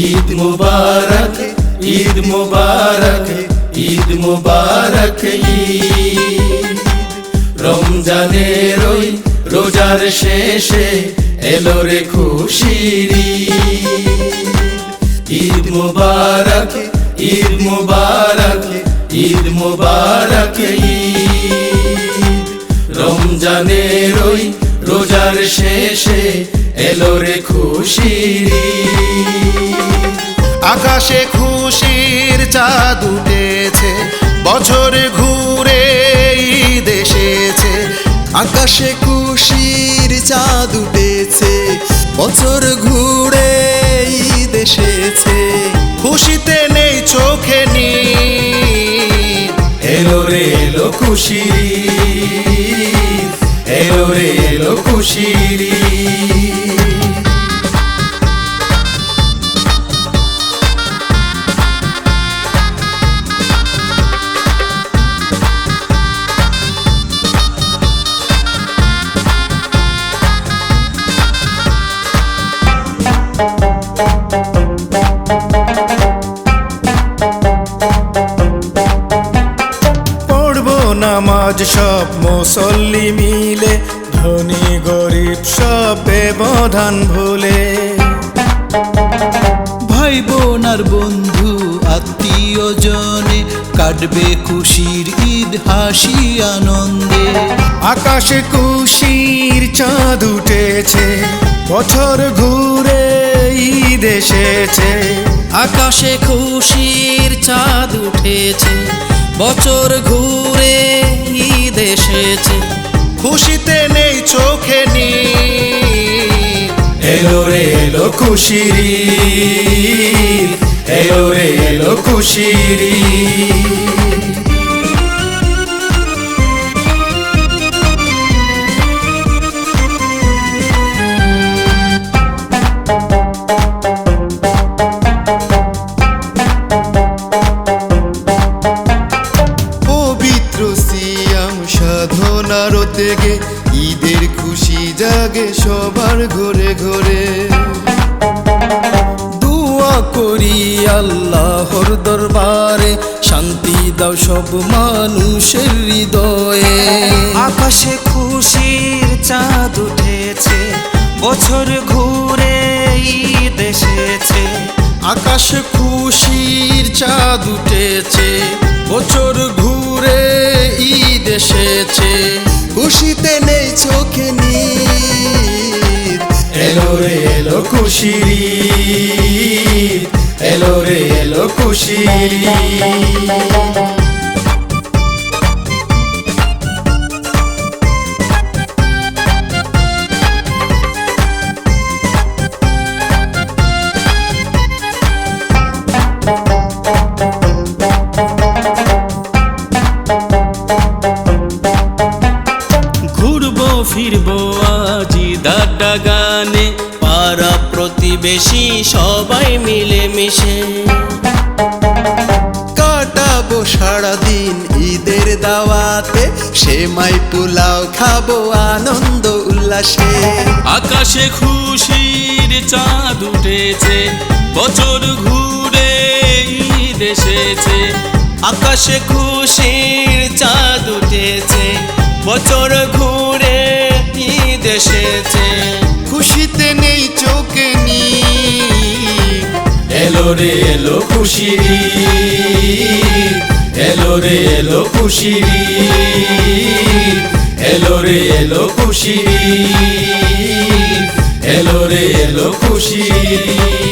ঈদ মুবারক, ঈদ মুবারক, ঈদ মুবারক ঈদ। রমজানের ওই রোজার শেষে এলো রে খুশির ঈদ মুবারক, ঈদ মুবারক, ঈদ মুবারক ঈদ। রমজানের ওই রোজার শেষে এলো রে খুশির ঈদ। আকাশে খুশির চাঁদ উঠেছে, বছর ঘুরে ঈদ এসেছে। আকাশে খুশির চাঁদ উঠেছে, বছর ঘুরে ঈদ এসেছে। খুশিতে নেই চোখে নীর, এলো রে এলো খুশির ঈদ, এলো রে এলো খুশির ঈদ। নামাজ সব মুসল্লি মিলে, ধনী গরিব সব ব্যবধান ভুলে। ভাই বোন আর বন্ধু আত্মীয় জনে কাটবে খুশির ঈদ হাসি আনন্দে। আকাশে খুশির চাঁদ উঠেছে, বছর ঘুরে ঈদ এসেছে। আকাশে খুশির চাঁদ উঠেছে, বছর ঘুরে ঈদ এসেছে। খুশিতে নেই চোখে নীর, এলো রে এলো খুশির ঈদ, এলো রে এলো খুশির ঈদ। সাধনার তেগে ঈদের খুশি জাগে সবার ঘরে ঘরে। দোয়া করি আল্লাহর দরবারে, শান্তি দাও সব মানুষের হৃদয়ে। আকাশে খুশির চাঁদ উঠেছে, বছর ঘুরে ঈদ এসেছে। আকাশে খুশির চাঁদ উঠেছে, বছর ঘুরে ঈদ এসেছে। খুশিতে নেই চোখে নীর, এলো রে এলো খুশির ঈদ, এলো রে এলো খুশির ঈদ। ফিরবো আজি দাড্ডা গানে, পাড়া প্রতিবেশী সবাই মিলে মিশে। কাটাবো সারাদিন ঈদের দাওয়াতে, সেমাই পোলাও খাবো আনন্দ উল্লাসে। আকাশে খুশির চাঁদ উঠেছে, বছর ঘুরে ঈদ এসেছে। আকাশে খুশির চাঁদ উঠেছে, বছর ঘুরে ঈদ এসেছে। খুশিতে নেই চোখে নীর, এলো রে এলো খুশির ঈদ, এলো রে এলো খুশির ঈদ, এলো রে এলো খুশির ঈদ, এলো রে এলো খুশির ঈদ।